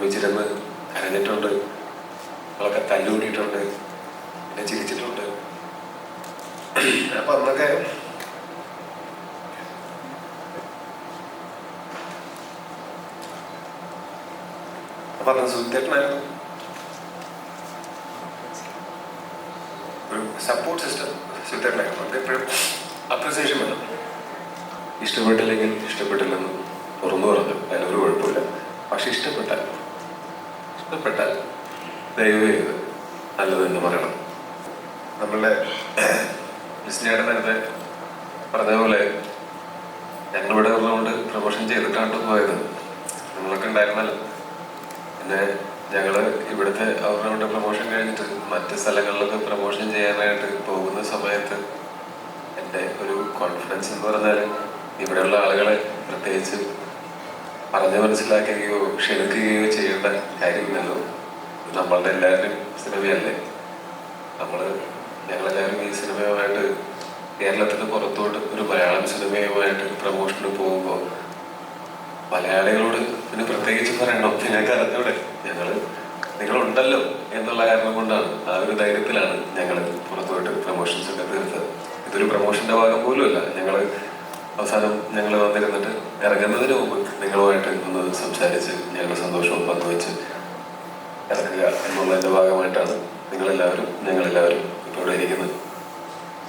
ഒരുമിച്ചിരുന്ന് കരഞ്ഞിട്ടുണ്ട്, നമ്മളൊക്കെ തല്ലുകൂടിയിട്ടുണ്ട്, പിന്നെ ചിരിച്ചിട്ടുണ്ട്. അപ്പൊ അന്നൊക്കെ സുഖമായിരുന്നു. ഒരു സപ്പോർട്ട് സിസ്റ്റം സുഖമായിരുന്നു. നമുക്ക് എപ്പോഴും അപ്രിസിയേഷൻ വേണം. ഇഷ്ടപ്പെട്ടില്ലെങ്കിൽ ഇഷ്ടപ്പെട്ടില്ലെന്ന് തുറന്നു പറഞ്ഞു, അതിനൊരു കുഴപ്പമില്ല. പക്ഷെ ഇഷ്ടപ്പെട്ടാൽ ദയവ് ചെയ്ത് നല്ലതെന്ന് പറയണം. നമ്മളുടെ ലിസ്നേട്ടൻ നേരത്തെ പറഞ്ഞ പോലെ ഞങ്ങളിവിടെ ഉള്ളതുകൊണ്ട് പ്രൊമോഷൻ ചെയ്തിട്ടാണ് പോയത്. നമ്മളൊക്കെ ഉണ്ടായിരുന്നല്ലോ. പിന്നെ ഞങ്ങള് ഇവിടുത്തെ അവരുടെ പ്രൊമോഷൻ കഴിഞ്ഞിട്ട് മറ്റ് സ്ഥലങ്ങളിലൊക്കെ പ്രൊമോഷൻ ചെയ്യാനായിട്ട് പോകുന്ന സമയത്ത് എൻ്റെ ഒരു കോൺഫിഡൻസ് എന്ന് പറഞ്ഞാൽ ഇവിടെയുള്ള ആളുകളെ പ്രത്യേകിച്ച് പറഞ്ഞ് മനസ്സിലാക്കുകയോ ക്ഷണിക്കുകയോ ചെയ്യേണ്ട കാര്യമില്ലല്ലോ. നമ്മളുടെ എല്ലാവരും സിനിമയല്ലേ. ഞങ്ങളെല്ലാവരും ഈ സിനിമയുമായിട്ട് കേരളത്തിന് പുറത്തോട്ട് ഒരു മലയാളം സിനിമയുമായിട്ട് പ്രൊമോഷന് പോകുമ്പോൾ മലയാളികളോട് പിന്നെ പ്രത്യേകിച്ച് പറയണം, നിങ്ങൾക്ക് അറിഞ്ഞൂടെ നിങ്ങളുണ്ടല്ലോ എന്നുള്ള കാരണം കൊണ്ടാണ്, ആ ഒരു ധൈര്യത്തിലാണ് ഞങ്ങൾ പുറത്തുപോയിട്ട് പ്രൊമോഷൻസ് ഒക്കെ തീർത്തത്. ഇതൊരു പ്രൊമോഷന്റെ ഭാഗം പോലുമല്ല. അവസാനം ഞങ്ങൾ വന്നിരുന്നിട്ട് ഇറങ്ങുന്നതിന് മുമ്പ് നിങ്ങളുമായിട്ട് ഒന്ന് സംസാരിച്ച് ഞങ്ങളുടെ സന്തോഷവും പങ്കുവെച്ച് ഇറക്കുക എന്നുള്ളതിന്റെ ഭാഗമായിട്ടാണ് ഞങ്ങളെല്ലാവരും ഇപ്പോൾ ഇവിടെ ഇരിക്കുന്നത്.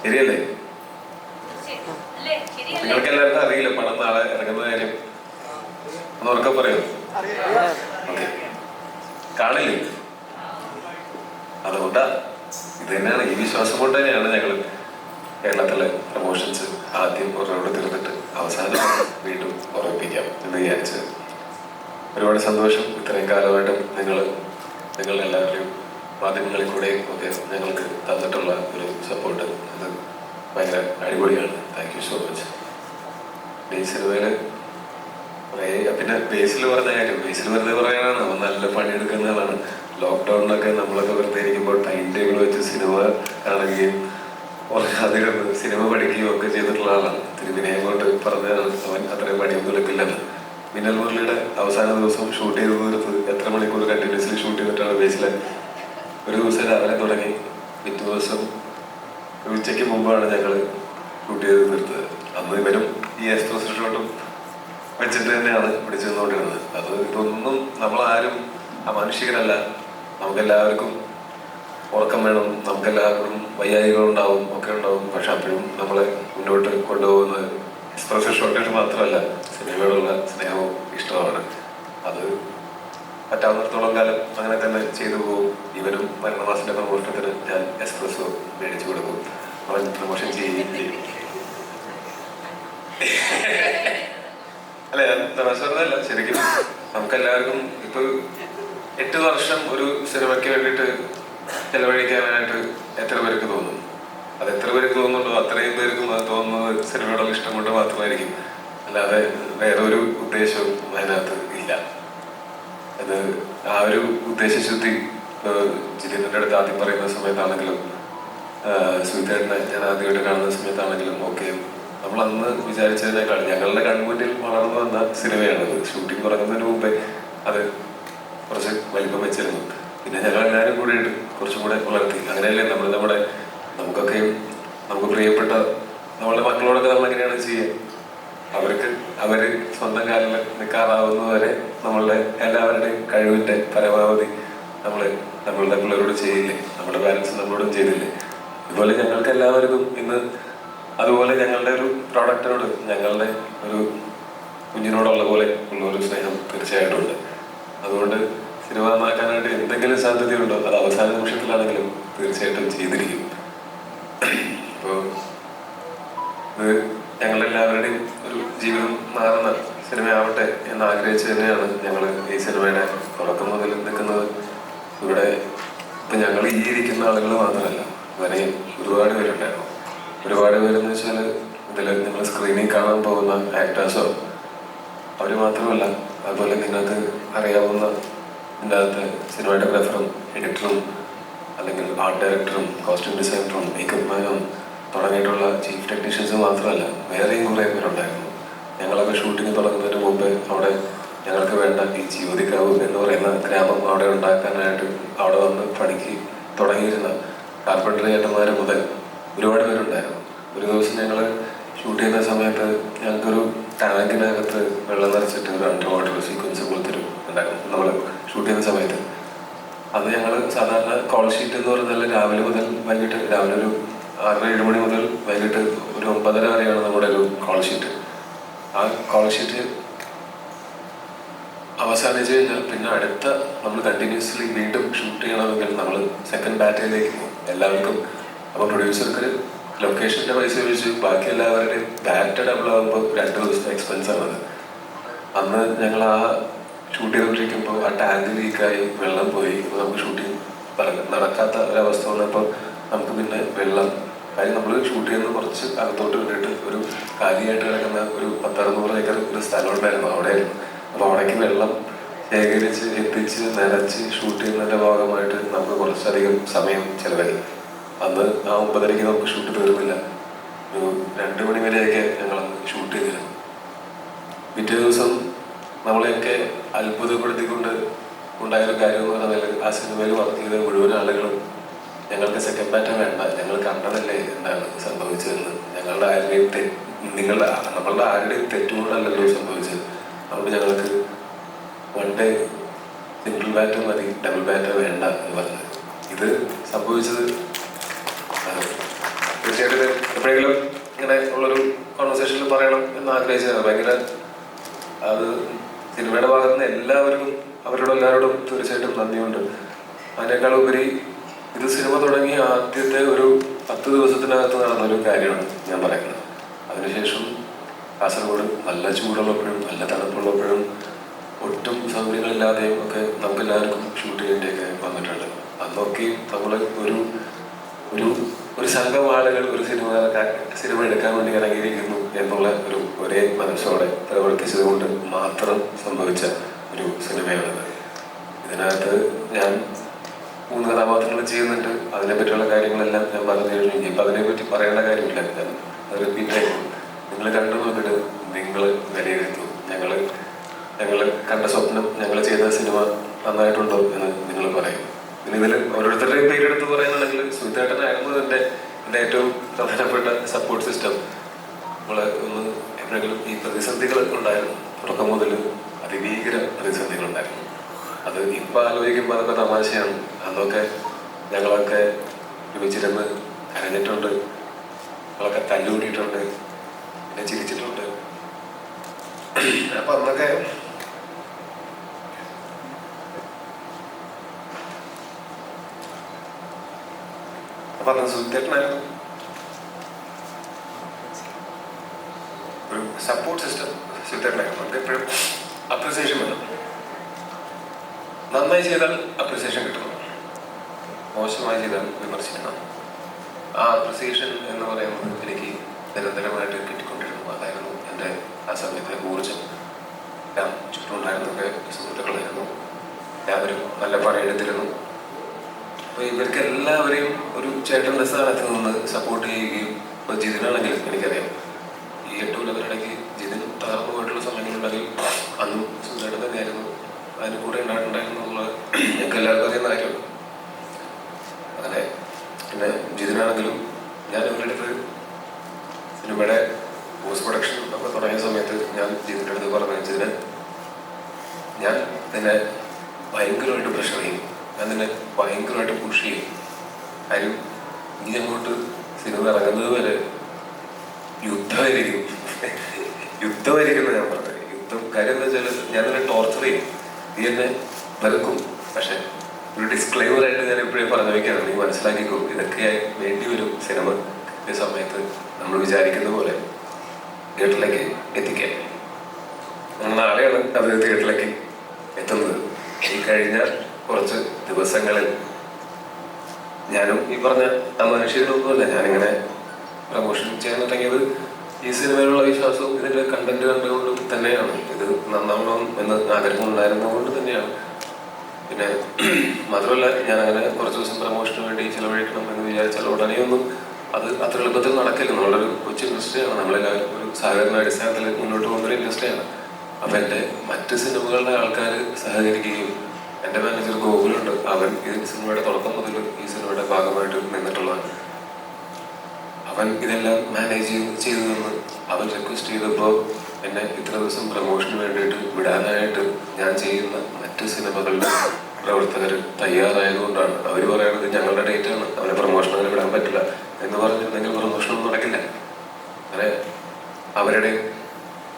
ശരിയല്ലേ? നിങ്ങൾക്ക് എല്ലാവർക്കും അറിയില്ല പണം നാളെ ഇറങ്ങുന്ന കാര്യം ഒന്ന് ഉറക്കെ പറയൂ. ഓക്കെ, കാണില്ലേ? അതുകൊണ്ടാ ഇത് തന്നെയാണ്, ഈ വിശ്വാസം കൊണ്ട് തന്നെയാണ് ഞങ്ങൾ കേരളത്തിലെ പ്രൊമോഷൻസ് ആദ്യം ഒരാളോട് തീർന്നിട്ട് അവസാനം വീണ്ടും ഉറപ്പിക്കാം എന്ന് വിചാരിച്ചത്. ഒരുപാട് സന്തോഷം. ഇത്രയും കാലമായിട്ടും നിങ്ങളെല്ലാവരുടെയും മാധ്യമങ്ങളിൽ കൂടെയും ഒക്കെ ഞങ്ങൾക്ക് തന്നിട്ടുള്ള ഒരു സപ്പോർട്ട് അത് ഭയങ്കര അടിപൊളിയാണ്. Thank you so much. ഈ സിനിമയിൽ പിന്നെ ബേസിൽ പറഞ്ഞ കാര്യം, ബേസിൽ വെറുതെ പറയാനാണ്, നമ്മൾ നല്ല പണിയെടുക്കുന്നതാണ്. ലോക്ക്ഡൗണിലൊക്കെ നമ്മളൊക്കെ വെറുതെ ഇരിക്കുമ്പോൾ ടൈം ടേബിൾ വെച്ച് സിനിമ കാണുകയും അധികം സിനിമ പഠിക്കുകയും ഒക്കെ ചെയ്തിട്ടുള്ള ആളാണ്. തിരുവിനയം കൊണ്ട് പറഞ്ഞാൽ അവൻ അത്രയും പണിയൊന്നും എടുക്കില്ലെന്ന്. മിന്നൽ മുരളിയുടെ അവസാന ദിവസം ഷൂട്ട് ചെയ്ത് തീർത്ത് എത്ര മണിക്കൂർ കണ്ടിന്യൂസ്ലി ഷൂട്ട് ചെയ്തിട്ടാണ് ബേസിലെ. ഒരു ദിവസം രാവിലെ തുടങ്ങി പിറ്റേ ദിവസം ഉച്ചയ്ക്ക് മുമ്പാണ് ഞങ്ങൾ ഷൂട്ട് ചെയ്ത് തീർത്തത്. അന്ന് ഇവരും ഈ എക്സ്പ്രസ് ഷോട്ടും വെച്ചിട്ട് തന്നെയാണ് പിടിച്ചു നിന്നുകൊണ്ടിരുന്നത്. ഇതൊന്നും നമ്മളാരും അമാനുഷികരല്ല. നമുക്കെല്ലാവർക്കും ഉറക്കം വേണം, നമുക്കെല്ലാവർക്കും വയ്യായികളുണ്ടാവും, ഒക്കെ ഉണ്ടാവും. പക്ഷെ അപ്പോഴും നമ്മളെ മുന്നോട്ട് കൊണ്ടുപോകുന്നത് എക്സ്പ്രസ് ഷോട്ടിൽ മാത്രമല്ല, സിനിമയോടുള്ള സ്നേഹവും ഇഷ്ടമാണ്. അത് പറ്റാവുന്നിടത്തോളം കാലം അങ്ങനെ തന്നെ ചെയ്തു പോകും. ഇവനും മരണമാസത്തിന്റെ പ്രമോഷണത്തിന് ഞാൻ എക്സ്പ്രസ് മേടിച്ചു കൊടുക്കും. അവൻ പ്രമോഷൻ ചെയ്യും. അല്ല, ഞാൻ തമാശല്ല, ശരിക്കും നമുക്കെല്ലാവർക്കും ഇപ്പൊ 8 വർഷം ഒരു സിനിമയ്ക്ക് വേണ്ടിയിട്ട് ചെലവഴിക്കാനായിട്ട് എത്ര പേർക്ക് തോന്നും? അത് എത്ര പേർക്ക് തോന്നുന്നുണ്ടോ അത്രയും പേർക്കും അത് തോന്നുന്നത് സിനിമയോടുള്ള ഇഷ്ടം കൊണ്ട് മാത്രമായിരിക്കും. അല്ലാതെ വേറെ ഒരു ഉദ്ദേശവും അതിനകത്ത് ഇല്ല. അത് ആ ഒരു ഉദ്ദേശശുദ്ധി ജിതിന്റെ അടുത്ത് ആദ്യം പറയുന്ന സമയത്താണെങ്കിലും സുഹിതേട്ടനെ ഞാൻ ആദ്യമായിട്ട് കാണുന്ന സമയത്താണെങ്കിലും ഒക്കെ നമ്മൾ അന്ന് വിചാരിച്ചതിനേക്കാൾ ഞങ്ങളുടെ കൺമുന്നിൽ വളർന്നു വന്ന സിനിമയാണത്. ഷൂട്ടിംഗ് തുടങ്ങുന്നതിന് മുമ്പേ അത് കുറച്ച് വലിപ്പം വെച്ചിരുന്നു. പിന്നെ ഞങ്ങളെല്ലാവരും കൂടിയിട്ട് കുറച്ചും കൂടെ വളർത്തി. അങ്ങനെയല്ലേ നമുക്ക് പ്രിയപ്പെട്ട നമ്മളുടെ മക്കളോടൊക്കെ നമ്മൾ എങ്ങനെയാണ് ചെയ്യുക? അവര് സ്വന്തം കാലിൽ നിൽക്കാറാവുന്നതുവരെ നമ്മളുടെ എല്ലാവരുടെയും കഴിവിന്റെ പരമാവധി നമ്മളുടെ പിള്ളേരോട് ചെയ്യില്ലേ? നമ്മുടെ പാരൻസ് നമ്മളോടും ചെയ്തില്ലേ? അതുപോലെ ഞങ്ങൾക്ക് എല്ലാവർക്കും ഇന്ന് അതുപോലെ ഞങ്ങളുടെ ഒരു പ്രോഡക്റ്റിനോട്, ഞങ്ങളുടെ ഒരു കുഞ്ഞിനോടുള്ള പോലെ ഉള്ള ഒരു സ്നേഹം തീർച്ചയായിട്ടും ഉണ്ട്. അതുകൊണ്ട് സിനിമ നന്നാക്കാനായിട്ട് എന്തെങ്കിലും സാധ്യതയുണ്ടോ അത് അവസാന നിമിഷത്തിലാണെങ്കിലും തീർച്ചയായിട്ടും ചെയ്തിരിക്കും. അപ്പോൾ ഇത് ഞങ്ങളെല്ലാവരുടെയും ഒരു ജീവിതം മാറുന്ന സിനിമയാവട്ടെ എന്ന് ആഗ്രഹിച്ചു തന്നെയാണ് ഞങ്ങൾ ഈ സിനിമയുടെ തുടക്കം മുതൽ നിൽക്കുന്നത്. ഇവിടെ ഇപ്പം ഞങ്ങൾ ഈ ഇരിക്കുന്ന ആളുകൾ മാത്രമല്ല, വരെയും ഒരുപാട് പേരുണ്ടായിരുന്നു. ഒരുപാട് പേരെന്ന് വെച്ചാൽ ഇതിൽ നിങ്ങൾ സ്ക്രീനിൽ കാണാൻ പോകുന്ന ആക്ടേഴ്സോ അവർ മാത്രമല്ല, അതുപോലെ നിങ്ങൾക്ക് അറിയാവുന്ന ഇതിൻ്റെ അകത്ത് സിനിമാറ്റോഗ്രാഫറും എഡിറ്ററും അല്ലെങ്കിൽ ആർട്ട് ഡയറക്ടറും കോസ്റ്റ്യൂം ഡിസൈനറും മേക്കപ്പ് മാനും തുടങ്ങിയിട്ടുള്ള ചീഫ് ടെക്നീഷ്യൻസ് മാത്രമല്ല വേറെയും കുറേ പേരുണ്ടായിരുന്നു. ഞങ്ങളൊക്കെ ഷൂട്ടിങ് തുടങ്ങുന്നതിന് മുമ്പേ അവിടെ ഞങ്ങൾക്ക് വേണ്ട ഈ ജ്യോതികാവ് എന്ന് പറയുന്ന ഗ്രാമം അവിടെ ഉണ്ടാക്കാനായിട്ട് അവിടെ വന്ന് പണിക്ക് തുടങ്ങിയിരുന്ന കാർപ്പൻറ്ററി ചേട്ടന്മാർ മുതൽ ഒരുപാട് പേരുണ്ടായിരുന്നു. ഒരു ദിവസം ഞങ്ങൾ ഷൂട്ട് ചെയ്യുന്ന സമയത്ത് ഞങ്ങൾക്കൊരു ടാങ്കിനകത്ത് വെള്ളം നിറച്ചിട്ട് ഒരു അണ്ടർ വാട്ടർ സീക്വൻസ് പോലത്തെ ഉണ്ടായിരുന്നു നമ്മൾ ഷൂട്ട് ചെയ്യുന്ന സമയത്ത്. അന്ന് ഞങ്ങൾ സാധാരണ കോൾ ഷീറ്റ് എന്ന് പറഞ്ഞാൽ രാവിലെ മുതൽ വൈകിട്ട്, രാവിലെ ഒരു 6-7 മണി മുതൽ വൈകിട്ട് ഒരു 9:30 വരെയാണ് നമ്മുടെ ഒരു കോൾ ഷീറ്റ്. ആ കോൾ ഷീറ്റ് അവസാനിച്ച് കഴിഞ്ഞാൽ പിന്നെ അടുത്ത നമ്മൾ കണ്ടിന്യൂസ്ലി വീണ്ടും ഷൂട്ട് ചെയ്യണമെങ്കിൽ നമ്മൾ സെക്കൻഡ് ഡാറ്റയിലേക്ക് പോകും എല്ലാവർക്കും. അപ്പോൾ പ്രൊഡ്യൂസർക്ക് ലൊക്കേഷൻ്റെ പൈസ ഒഴിച്ച് ബാക്കി എല്ലാവരുടെയും ഡാറ്റ ഡബിൾ ആകുമ്പോൾ 2 ദിവസത്തെ എക്സ്പെൻസ് ആണത്. അന്ന് ഞങ്ങൾ ആ ഷൂട്ട് ചെയ്തുകൊണ്ടിരിക്കുമ്പോൾ ആ ടാങ്ക് ലീക്കായി വെള്ളം പോയി. നമുക്ക് ഷൂട്ടിങ് നടക്കാത്ത ഒരവസ്ഥ വന്നപ്പോൾ നമുക്ക് പിന്നെ വെള്ളം, കാര്യം നമ്മൾ ഷൂട്ട് ചെയ്യുന്നത് കുറച്ച് അകത്തോട്ട് വേണ്ടിയിട്ട് ഒരു കാലിയായിട്ട് കിടക്കുന്ന ഒരു 10-600 ഏക്കർ ഒരു സ്ഥലം ഉണ്ടായിരുന്നു അവിടെയായിരുന്നു. അപ്പോൾ അവിടേക്ക് വെള്ളം ശേഖരിച്ച് എത്തിച്ച് നിറച്ച് ഷൂട്ട് ചെയ്യുന്നതിൻ്റെ ഭാഗമായിട്ട് നമുക്ക് കുറച്ചധികം സമയം ചിലവായി. അന്ന് ആ 9:30 നമുക്ക് ഷൂട്ട് തീർന്നില്ല. ഒരു 2 മണി വരെയൊക്കെ ഞങ്ങളന്ന് ഷൂട്ട് ചെയ്തിരുന്നു. പിറ്റേ ദിവസം നമ്മളെയൊക്കെ അത്ഭുതപ്പെടുത്തിക്കൊണ്ട് ഉണ്ടായൊരു കാര്യം എന്ന് പറഞ്ഞാൽ ആ സിനിമയിൽ വർക്ക് ചെയ്ത മുഴുവൻ ആളുകളും ഞങ്ങൾക്ക് സെക്കൻഡ് പാറ്റേൺ വേണ്ട, ഞങ്ങൾ കണ്ടതല്ലേ എന്താണ് സംഭവിച്ചതെന്ന്, നമ്മളുടെ ആരുടെയും തെറ്റുകൊണ്ടല്ലല്ലോ സംഭവിച്ചത്, അതുകൊണ്ട് ഞങ്ങൾക്ക് 1 ഡേ സിംഗിൾ ബാറ്റർ മതി, ഡബിൾ ബാറ്റർ വേണ്ട എന്ന് പറഞ്ഞത്. ഇത് സംഭവിച്ചത് തീർച്ചയായിട്ടും എപ്പോഴെങ്കിലും ഇങ്ങനെ ഉള്ളൊരു കോൺവെർസേഷനിൽ പറയണം എന്ന് ആഗ്രഹിച്ചതാണ്. ഭയങ്കര അത് സിനിമയുടെ ഭാഗത്ത് നിന്ന് എല്ലാവർക്കും അവരോടെല്ലാവരോടും തീർച്ചയായിട്ടും നന്ദിയുണ്ട്. അതിനേക്കാൾ ഉപരി ഇത് സിനിമ തുടങ്ങി ആദ്യത്തെ ഒരു 10 ദിവസത്തിനകത്ത് നടന്നൊരു കാര്യമാണ് ഞാൻ പറയുന്നത്. അതിനുശേഷം കാസർഗോഡ് നല്ല ചൂടുള്ളപ്പോഴും നല്ല തണുപ്പുള്ളപ്പോഴും ഒട്ടും സൗകര്യങ്ങളില്ലാതെയും ഒക്കെ നമുക്കെല്ലാവർക്കും ഷൂട്ട് ചെയ്യേണ്ടിയൊക്കെ വന്നിട്ടുണ്ട്. അന്നൊക്കെയും നമ്മൾ ഒരു സംഘം ആളുകൾ ഒരു സിനിമ എടുക്കാൻ വേണ്ടി ഇറങ്ങിയിരിക്കുന്നു എന്നുള്ള ഒരേ മനസ്സോടെ പ്രവർത്തിച്ചത് കൊണ്ട് മാത്രം സംഭവിച്ച ഒരു സിനിമയാണിത്. ഇതിനകത്ത് ഞാൻ 3 കഥാപാത്രങ്ങൾ ചെയ്യുന്നുണ്ട്. അതിനെപ്പറ്റിയുള്ള കാര്യങ്ങളെല്ലാം ഞാൻ പറഞ്ഞു കഴിഞ്ഞു. ഇപ്പം അതിനെപ്പറ്റി പറയേണ്ട കാര്യമില്ല, ഞാൻ അത് റിപ്പീറ്റ് ആയിരുന്നു. നിങ്ങൾ കണ്ടു നോക്കിയിട്ട് നിങ്ങൾ വിലയിരുത്തും. ഞങ്ങൾ കണ്ട സ്വപ്നം, ഞങ്ങൾ ചെയ്ത സിനിമ നന്നായിട്ടുണ്ടോ എന്ന് നിങ്ങൾ പറയും. പിന്നെ ഇതിൽ ഓരോരുത്തരുടെയും പേരെടുത്ത് പറയുന്നുണ്ടെങ്കിൽ സുഹിതേട്ടനായിരുന്നു എൻ്റെ ഏറ്റവും പ്രധാനപ്പെട്ട സപ്പോർട്ട് സിസ്റ്റം. ഒന്ന് എപ്പോഴെങ്കിലും ഈ പ്രതിസന്ധികൾ ഉണ്ടായിരുന്നു, തുടക്കം മുതൽ അതിഭീകര പ്രതിസന്ധികളുണ്ടായിരുന്നു. അത് ഇപ്പം ആലോചിക്കുമ്പോൾ അതൊക്കെ തമാശയാണ്. അന്നൊക്കെ ഞങ്ങളൊക്കെ ഒരുമിച്ചിരുന്ന് കരഞ്ഞിട്ടുണ്ട്, ഞങ്ങളൊക്കെ തല്ലുകൂടിയിട്ടുണ്ട്, പിന്നെ ചിരിച്ചിട്ടുണ്ട്. അപ്പം അന്നൊക്കെ അന്ന് സുഹിതേട്ടനായിരുന്നു ഒരു സപ്പോർട്ട് സിസ്റ്റം. സുഹിതേട്ടനായിരുന്നു. നമുക്ക് എപ്പോഴും അപ്രിസിയേഷൻ വേണം. നന്നായി ചെയ്താൽ അപ്രിസിയേഷൻ കിട്ടണം, മോശമായി ചെയ്താൽ വിമർശിക്കണം. ആ അപ്രിസിയേഷൻ എന്ന് പറയുന്നത് എനിക്ക് നിരന്തരമായിട്ട് കിട്ടിക്കൊണ്ടിരുന്നു. അതായിരുന്നു എൻ്റെ ആ സമയത്തെ ഊർജം. ഞാൻ ചുറ്റുമുണ്ടായിരുന്നൊക്കെ സുഹൃത്തുക്കളായിരുന്നു. എല്ലാവരും നല്ല പണിയെടുത്തിരുന്നു. അപ്പോൾ ഇവർക്ക് എല്ലാവരെയും ഒരു ചേട്ടൻ്റെ സ്ഥാനത്ത് നിന്ന് സപ്പോർട്ട് ചെയ്യുകയും, ഇപ്പോൾ ജിതിനാണെങ്കിലും എനിക്കറിയാം ഈ 8 കൊല്ലത്തിനിടയ്ക്ക് ജിതിൻ തകർന്നു പോയിട്ടുള്ള സമയങ്ങളുണ്ടെങ്കിൽ അന്നും സുഖമായിട്ട് തന്നെയായിരുന്നു അതിന് കൂടെ ഉണ്ടായിട്ടുണ്ടായിരുന്നു എന്നുള്ളത് ഞങ്ങൾക്ക് എല്ലാവർക്കും അറിയുന്ന കാര്യമാണ്. അങ്ങനെ പിന്നെ ജിതിനാണെങ്കിലും ഞാൻ ഇവരുടെ അടുത്ത് സിനിമയുടെ പോസ്റ്റ് പ്രൊഡക്ഷൻ ഒക്കെ തുടങ്ങിയ സമയത്ത് ഞാൻ ജിതിൻ്റെ അടുത്ത് പറഞ്ഞു, ജിതിന് ഞാൻ നിന്നെ ഭയങ്കരമായിട്ട് പ്രഷർ ചെയ്യും, ഞാൻ നിന്നെ ഭയങ്കരമായിട്ട് പുഷ് ചെയ്യും. കാര്യം നീ അങ്ങോട്ട് സിനിമ ഇറങ്ങുന്നത് വരെ യുദ്ധമായിരിക്കും ഞാൻ പറഞ്ഞത്. യുദ്ധം കാര്യം എന്താ വെച്ചാൽ ഞാൻ നിന്നെ ടോർച്ചർ ചെയ്യും, നീ എന്നെ വെറുക്കും. പക്ഷെ ഒരു ഡിസ്ക്ലെയിമറായിട്ട് ഞാൻ എപ്പോഴും പറഞ്ഞു വയ്ക്കാറ്, നീ മനസ്സിലാക്കിക്കോ, ഇതൊക്കെ വേണ്ടി വരും സിനിമ സമയത്ത് നമ്മൾ വിചാരിക്കുന്ന പോലെ തിയേറ്ററിലേക്ക് എത്തിക്കാൻ. നാളെയാണ് അത് തിയേറ്ററിലേക്ക് എത്തുന്നത്. ഈ കഴിഞ്ഞ കുറച്ച് ദിവസങ്ങളിൽ ഞാനും ഈ പറഞ്ഞ ആ മനുഷ്യരൊന്നുമല്ല, ഞാനിങ്ങനെ പ്രമോഷൻ ചെയ്യാൻ തുടങ്ങിയത് ഈ സിനിമയിലുള്ള വിശ്വാസവും ഇതിൻ്റെ കണ്ടന്റ് കണ്ടുകൊണ്ടും തന്നെയാണ്. ഇത് നന്നാവണം എന്ന് ആഗ്രഹം ഉണ്ടായിരുന്നതുകൊണ്ട് തന്നെയാണ്. പിന്നെ മാത്രമല്ല, ഞാനങ്ങനെ കുറച്ച് ദിവസം പ്രമോഷന് വേണ്ടി ചിലവഴിക്കണം എന്ന് വിചാരിച്ചാൽ ഉടനെയൊന്നും അത് അത്ര എളുപ്പത്തിൽ നടക്കില്ല. നമ്മളൊരു കൊച്ചു ഇൻഡസ്ട്രിയാണ്, നമ്മളെല്ലാവരും ഒരു സഹകരണ അടിസ്ഥാനത്തിൽ മുന്നോട്ട് പോകുന്നൊരു ഇൻഡസ്ട്രിയാണ്. അപ്പം എൻ്റെ മറ്റ് സിനിമകളുടെ ആൾക്കാർ സഹകരിക്കുകയും എൻ്റെ മാനേജർ ഗോകുലുണ്ട്, അവൻ ഈ സിനിമയുടെ തുടക്കം മുതൽ ഈ സിനിമയുടെ ഭാഗമായിട്ട് നിന്നിട്ടുള്ളതാണ്. അവൻ ഇതെല്ലാം മാനേജ് ചെയ്തു തന്ന് അവൻ റിക്വസ്റ്റ് ചെയ്തപ്പോൾ എന്നെ ഇത്ര ദിവസം പ്രൊമോഷന് വേണ്ടിയിട്ട് വിടാനായിട്ട് ഞാൻ ചെയ്യുന്ന മറ്റ് സിനിമകളുടെ പ്രവർത്തകർ തയ്യാറായതുകൊണ്ടാണ്. അവർ പറയുന്നത് ഞങ്ങളുടെ ഡേറ്റാണ്, അവനെ പ്രൊമോഷനുകൾ വിടാൻ പറ്റില്ല എന്ന് പറഞ്ഞിരുന്നെങ്കിൽ പ്രൊമോഷനൊന്നും നടക്കില്ല. അങ്ങനെ അവരുടെ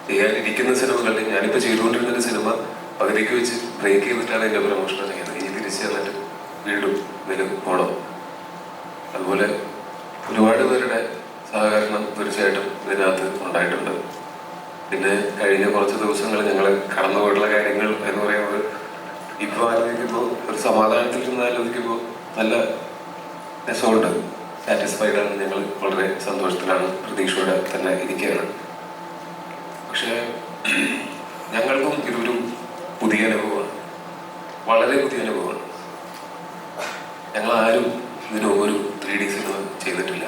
ചെയ്യാനിരിക്കുന്ന സിനിമകളിൽ ഞാനിപ്പോൾ ചെയ്തുകൊണ്ടിരുന്നൊരു സിനിമ പകുതിക്ക് വെച്ച് ബ്രേക്ക് ചെയ്തിട്ടാണ് എൻ്റെ പ്രൊമോഷൻ ഇറങ്ങിയത്. ഇനി തിരിച്ച് തന്നിട്ട് വീണ്ടും ഇതിൽ പോകണം. അതുപോലെ ഒരുപാട് പേരുടെ സഹകരണം തീർച്ചയായിട്ടും ഇതിനകത്ത് ഉണ്ടായിട്ടുണ്ട്. പിന്നെ കഴിഞ്ഞ കുറച്ച് ദിവസങ്ങൾ ഞങ്ങൾ കടന്നുപോയിട്ടുള്ള കാര്യങ്ങൾ എന്ന് പറയുന്നത് ഇപ്പോൾ ആലോചിക്കുമ്പോൾ ഒരു സമാധാനത്തിൽ നിന്ന് ആലോചിക്കുമ്പോൾ നല്ല രസമുണ്ട്, സാറ്റിസ്ഫൈഡാണ്. ഞങ്ങൾ വളരെ സന്തോഷത്തിലാണ്, പ്രതീക്ഷയോടെ തന്നെ ഇരിക്കുകയാണ്. പക്ഷേ ഞങ്ങൾക്കും ഇതൊരു പുതിയ അനുഭവമാണ്, വളരെ പുതിയ അനുഭവമാണ്. ഞങ്ങൾ ആരും ഇതിന് ഒരു 3D സിനിമ ചെയ്തിട്ടില്ല.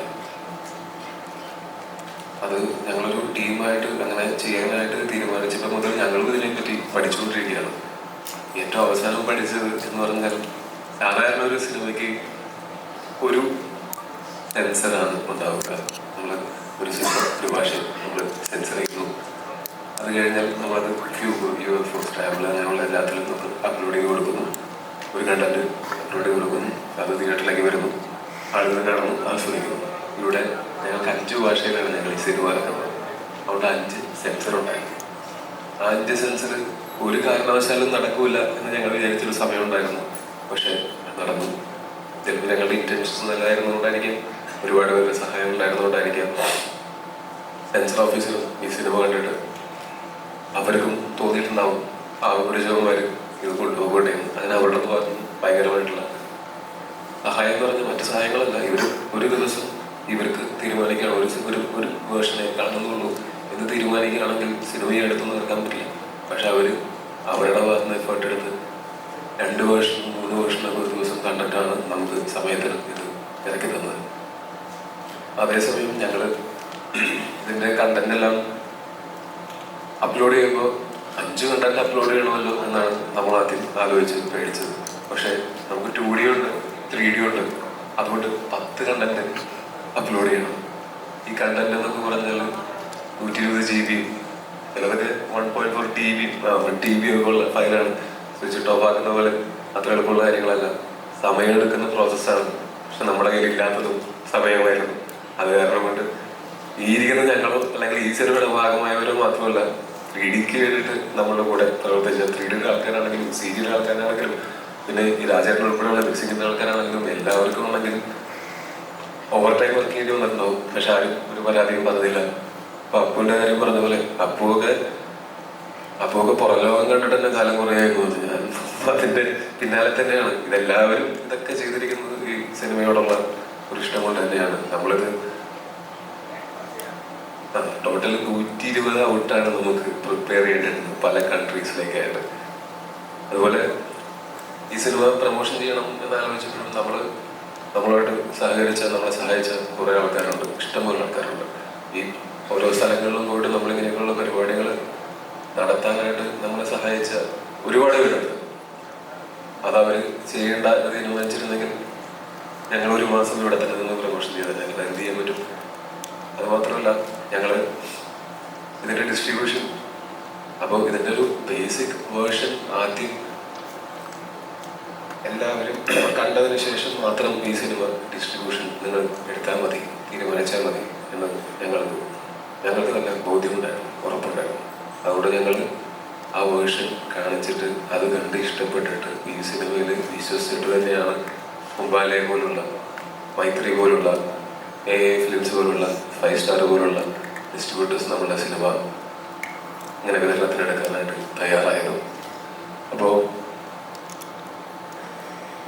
അത് ഞങ്ങളൊരു ടീമായിട്ട് അങ്ങനെ ചെയ്യാനായിട്ട് തീരുമാനിച്ചപ്പോൾ മുതൽ ഞങ്ങളും ഇതിനെപ്പറ്റി പഠിച്ചുകൊണ്ടിരിക്കുകയാണ്. ഏറ്റവും അവസാനം പഠിച്ചത് എന്ന് പറഞ്ഞാൽ സാധാരണ ഒരു സിനിമയ്ക്ക് ഒരു സെൻസറാണ് ഉണ്ടാവുക. നമ്മൾ ഒരു സിനിമ ഒരു ഭാഷ നമ്മൾ സെൻസർ ചെയ്യുന്നു, അത് കഴിഞ്ഞാൽ നമ്മളത് ക്യൂബ്, UFO, സ്റ്റാബിൾ അങ്ങനെയുള്ള എല്ലാത്തിലും നമ്മൾ അപ്ലോഡ് ചെയ്ത് കൊടുക്കുന്നു. ഒരു കണ്ടന്റ് അപ്ലോഡ് ചെയ്ത് കൊടുക്കുന്നു, അത് തിയേറ്ററിലേക്ക് വരുന്നു, ആളുകൾ കാണുന്നു, ആസ്വദിക്കുന്നു. ഇവിടെ ഞങ്ങൾക്ക് 5 ഭാഷയിലാണ് ഞങ്ങൾ ഈ സിനിമ ഇറക്കുന്നത്. അവിടെ 5 സെൻസർ ഉണ്ടായിരുന്നു. ആ 5 സെൻസർ ഒരു കാരണവശാലും നടക്കൂല എന്ന് ഞങ്ങൾ വിചാരിച്ചൊരു സമയം ഉണ്ടായിരുന്നു. പക്ഷെ നടന്നു. ചിലപ്പോൾ ഞങ്ങളുടെ ഇന്റൻഷൻസ് നല്ലതായിരുന്നുകൊണ്ടായിരിക്കാം, ഒരുപാട് പേരുടെ സഹായം ഉണ്ടായിരുന്നുകൊണ്ടായിരിക്കാം, സെൻസർ ഓഫീസറും ഈ സിനിമ കണ്ടിട്ട് അവർക്കും തോന്നിയിട്ടുണ്ടാവും ആ പുരുഷന്മാർ ഇത് കൊണ്ടുപോകട്ടെ. അങ്ങനെ അവരുടെ ഭാഗത്ത് ഭയങ്കരമായിട്ടുള്ള സഹായം എന്ന് പറഞ്ഞാൽ മറ്റു സഹായങ്ങളല്ല. ഒരു ദിവസം ഇവർക്ക് തീരുമാനിക്കുകയാണ് ഒരു വേർഷനെ കാണുന്നുള്ളൂ എന്ന് തീരുമാനിക്കുകയാണെങ്കിൽ സിനിമയെ എടുത്തൊന്നും നിൽക്കാൻ പറ്റില്ല. പക്ഷെ അവരുടെ ഭാഗത്ത് നിന്ന് എഫേർട്ട് എടുത്ത് 2 വേർഷൻ 3 വേർഷനൊക്കെ ഒരു ദിവസം കണ്ടിട്ടാണ് നമുക്ക് സമയത്തിന് ഇത് ഇറക്കി തന്നത്. അതേസമയം ഞങ്ങൾ ഇതിൻ്റെ കണ്ടന്റ് എല്ലാം അപ്ലോഡ് ചെയ്യുമ്പോൾ 5 കണ്ടന്റ് അപ്ലോഡ് ചെയ്യണമല്ലോ എന്നാണ് നമ്മൾ ആദ്യം ആലോചിച്ച് പേടിച്ചത്. പക്ഷെ നമുക്ക് 2D ഉണ്ട്, 3D ഉണ്ട്, അതുകൊണ്ട് 10 കണ്ടന്റ് അപ്ലോഡ് ചെയ്യണം. ഈ കണ്ടന്റ് എന്നൊക്കെ പറഞ്ഞാൽ 120 GB, ചിലതൊക്കെ 1.4 TB ഒക്കെ ഉള്ള ഫയലാണ്. സ്വിച്ച് ടോപ്പ് ആക്കുന്ന പോലെ അത്ര എളുപ്പമുള്ള കാര്യങ്ങളല്ല, സമയമെടുക്കുന്ന പ്രോസസ്സാണ്. പക്ഷെ നമ്മുടെ കയ്യിൽ ഇല്ലാത്തതും സമയമായിരുന്നു. അത് കാരണം കൊണ്ട് ഈ ഇരിക്കുന്ന ഞങ്ങളോ അല്ലെങ്കിൽ ഈ സിനിമയുടെ ഭാഗമായവരോ മാത്രമല്ല, 3Dക്ക് വേണ്ടിയിട്ട് നമ്മളുടെ കൂടെ പ്രവർത്തിച്ച 3Dയുടെ ആൾക്കാരാണെങ്കിലും CGയുടെ ആൾക്കാരാണെങ്കിലും പിന്നെ ഈ രാജേട്ടൻ ഉൾപ്പെടെയുള്ള മിക്സിങ്ങിൻ്റെ ആൾക്കാരാണെങ്കിലും എല്ലാവർക്കും ആണെങ്കിലും ഓവർ ടൈം വർക്ക് ചെയ്യേണ്ടി വന്നിട്ടുണ്ടാവും. പക്ഷെ ആരും ഒരു പരാതിയും പറഞ്ഞില്ല. അപ്പൊ അപ്പുവിന്റെ കാര്യം പറഞ്ഞ പോലെ അപ്പുവൊക്കെ പുറം ലോകം കണ്ടിട്ട് തന്നെ കാലം കുറയായിരുന്നു. ഞാൻ അതിന്റെ പിന്നാലെ തന്നെയാണ്. ഇതെല്ലാവരും ഇതൊക്കെ ചെയ്തിരിക്കുന്നത് ഈ സിനിമയോടുള്ള ഒരു ഇഷ്ടം കൊണ്ട് തന്നെയാണ്. നമ്മളിത് ടോട്ടൽ 120 ഔട്ടാണ് നമുക്ക് പ്രിപ്പയർ ചെയ്യേണ്ടിയിരുന്നത് പല കൺട്രീസിലേക്കായിട്ട്. അതുപോലെ ഈ സിനിമ പ്രൊമോഷൻ ചെയ്യണം എന്ന് ആലോചിച്ചപ്പോഴും നമ്മളോട് നമ്മളെ സഹായിച്ച കുറേ ആൾക്കാരുണ്ട്, ഇഷ്ടംപോലെ ആൾക്കാരുണ്ട്. ഈ ഓരോ സ്ഥലങ്ങളിലും പോയിട്ട് നമ്മളിങ്ങനെയൊക്കെയുള്ള പരിപാടികൾ നടത്താനായിട്ട് നമ്മളെ സഹായിച്ച ഒരുപാട് പേരുണ്ട്. അതവർ ചെയ്യേണ്ട തീരുമാനിച്ചിരുന്നെങ്കിൽ ഞങ്ങൾ 1 മാസം ഇവിടെ തന്നെ നിന്ന് പ്രൊമോഷൻ ചെയ്താൽ ഞങ്ങൾ എന്ത് ചെയ്യാൻ പറ്റും. അതുമാത്രമല്ല ഞങ്ങൾ ഇതിൻ്റെ ഡിസ്ട്രിബ്യൂഷൻ, അപ്പോൾ ഇതിൻ്റെ ഒരു ബേസിക് വേർഷൻ ആദ്യം എല്ലാവരും കണ്ടതിന് ശേഷം മാത്രം ഈ സിനിമ ഡിസ്ട്രിബ്യൂഷൻ നിങ്ങൾ എടുത്താൽ മതി, തീരുമാനിച്ചാൽ മതി എന്ന് ഞങ്ങൾക്ക് നല്ല ബോധ്യമുണ്ടായിരുന്നു, ഉറപ്പുണ്ടായിരുന്നു. അതുകൊണ്ട് ഞങ്ങൾ ആ വേർഷൻ കാണിച്ചിട്ട് അത് കണ്ട് ഇഷ്ടപ്പെട്ടിട്ട് ഈ സിനിമയിൽ വിശ്വസിച്ചിട്ട് തന്നെയാണ് മുംബൈലെ പോലുള്ള, മൈത്രി പോലുള്ള, AA ഫിലിംസ് പോലുള്ള, 5 സ്റ്റാർ പോലുള്ള ഡിസ്ട്രിബ്യൂട്ടേഴ്സ് നമ്മുടെ സിനിമ ഇങ്ങനെ വിതരണത്തിനെടുക്കാനായിട്ട് തയ്യാറായത്. അപ്പോൾ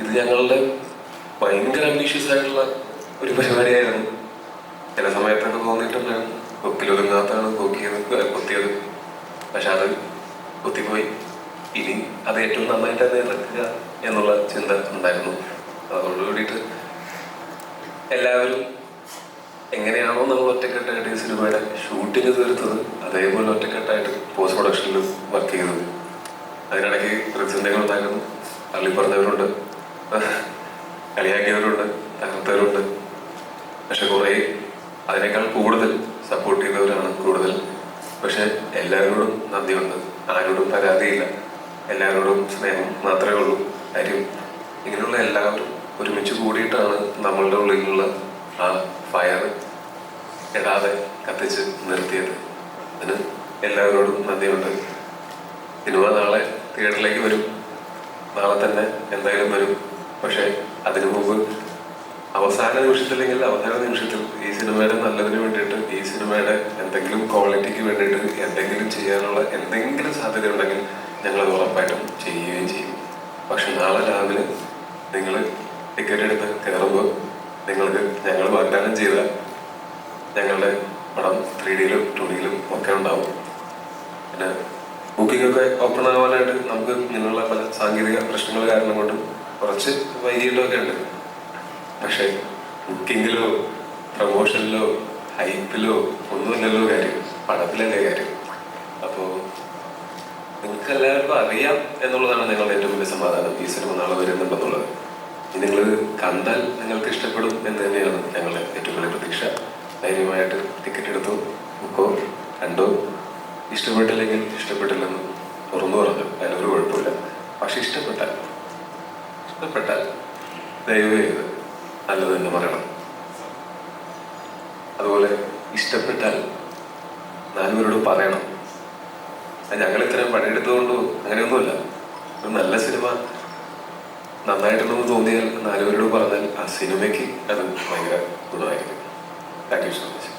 ഇത് ഞങ്ങളുടെ ഭയങ്കര അംബീഷ്യസ് ആയിട്ടുള്ള ഒരു പരിപാടിയായിരുന്നു. ചില സമയത്തൊക്കെ തോന്നിയിട്ടുണ്ടായിരുന്നു കൊക്കിലൊതുങ്ങാത്താണ് കൊത്തിയത്. പക്ഷെ അത് കൊത്തിപ്പോയി. ഇനി അത് ഏറ്റവും നന്നായിട്ട് തന്നെ ഇറക്കുക എന്നുള്ള ചിന്ത ഉണ്ടായിരുന്നു. അതോട് കൂടിയിട്ട് എല്ലാവരും എങ്ങനെയാണോ നമ്മൾ ഒറ്റക്കെട്ടായിട്ട് ഈ സിനിമയുടെ ഷൂട്ടിങ് തീർത്തത് അതേപോലെ ഒറ്റക്കെട്ടായിട്ട് പോസ്റ്റ് പ്രൊഡക്ഷനിൽ വർക്ക് ചെയ്തു. അതിനിടയ്ക്ക് പ്രതിസന്ധികൾ ഉണ്ടായിരുന്നു. തള്ളി പറഞ്ഞവരുണ്ട്, കളിയാക്കിയവരുണ്ട്, തകർത്തവരുണ്ട്. പക്ഷെ കുറേ അതിനേക്കാൾ കൂടുതൽ സപ്പോർട്ട് ചെയ്തവരാണ് കൂടുതൽ. പക്ഷെ എല്ലാവരോടും നന്ദിയുണ്ട്, ആരോടും പരാതിയില്ല, എല്ലാവരോടും സ്നേഹം മാത്രമേ ഉള്ളൂ. കാര്യം ഇങ്ങനെയുള്ള എല്ലാവരും ഒരുമിച്ച് കൂടിയിട്ടാണ് നമ്മളുടെ ഉള്ളിലുള്ള ആ ഫയർ ഇടാതെ കത്തിച്ച് നിർത്തിയത്. അതിന് എല്ലാവരോടും നന്ദിയുണ്ട്. സിനിമ നാളെ തിയേറ്ററിലേക്ക് വരും, നാളെ തന്നെ എന്തായാലും വരും. പക്ഷെ അതിനു മുമ്പ് അവസാന നിമിഷത്തില്ലെങ്കിൽ അവസാന നിമിഷത്തിൽ ഈ സിനിമയുടെ നല്ലതിന് വേണ്ടിയിട്ട്, ഈ സിനിമയുടെ എന്തെങ്കിലും ക്വാളിറ്റിക്ക് വേണ്ടിയിട്ട് എന്തെങ്കിലും ചെയ്യാനുള്ള എന്തെങ്കിലും സാധ്യത ഉണ്ടെങ്കിൽ ഞങ്ങളത് ഉറപ്പായിട്ടും ചെയ്യുകയും ചെയ്യും. പക്ഷെ നാളെ രാവിലെ നിങ്ങൾ ടിക്കറ്റ് എടുത്ത് കയറുമ്പോൾ നിങ്ങൾക്ക് ഞങ്ങൾ വാഗ്ദാനം ചെയ്ത ഞങ്ങളുടെ പടം 3Dയിലും 2Dയിലും ഒക്കെ ഉണ്ടാവും. പിന്നെ ബുക്കിംഗ് ഒക്കെ ഓപ്പൺ ആവാനായിട്ട് നമുക്ക് ഇങ്ങനെയുള്ള പല സാങ്കേതിക പ്രശ്നങ്ങൾ കാരണം കൊണ്ട് കുറച്ച് വൈകിട്ടൊക്കെ ഉണ്ട്. പക്ഷെ ബുക്കിങ്ങിലോ പ്രൊമോഷനിലോ ഹൈപ്പിലോ ഒന്നുമില്ലല്ലോ കാര്യം, പടത്തിലല്ലേ കാര്യം. അപ്പോൾ നിങ്ങൾക്ക് എല്ലാവർക്കും അറിയാം എന്നുള്ളതാണ് ഞങ്ങളുടെ ഏറ്റവും വലിയ സമാധാനം. ഈ സിനിമ നാളെ വരുന്നുണ്ടെന്നുള്ളത് നിങ്ങൾ കണ്ടാൽ നിങ്ങൾക്ക് ഇഷ്ടപ്പെടും എന്ന് തന്നെയാണ് ഞങ്ങളുടെ ഏറ്റവും വലിയ പ്രതീക്ഷ. ധൈര്യമായിട്ട് ടിക്കറ്റ് എടുത്തു, ബുക്കോ കണ്ടോ. ഇഷ്ടപ്പെട്ടില്ലെങ്കിൽ ഇഷ്ടപ്പെട്ടില്ലെന്ന് തുറന്നു പറഞ്ഞു, അതിലൊരു കുഴപ്പമില്ല. പക്ഷെ ഇഷ്ടപ്പെട്ടാൽ ദയവ് ചെയ്ത് നല്ലത് എന്ന് പറയണം. അതുപോലെ ഇഷ്ടപ്പെട്ടാൽ നാലുപേരോട് പറയണം. ഞങ്ങൾ ഇത്രയും പണിയെടുത്തുകൊണ്ടോ അങ്ങനെയൊന്നുമില്ല. ഒരു നല്ല സിനിമ നന്നായിട്ടുണ്ടെന്ന് തോന്നിയാൽ നാലുപേരോട് പറഞ്ഞാൽ ആ സിനിമയ്ക്ക് അത് ഭയങ്കര ഗുണമായിരിക്കും. Thank you so much.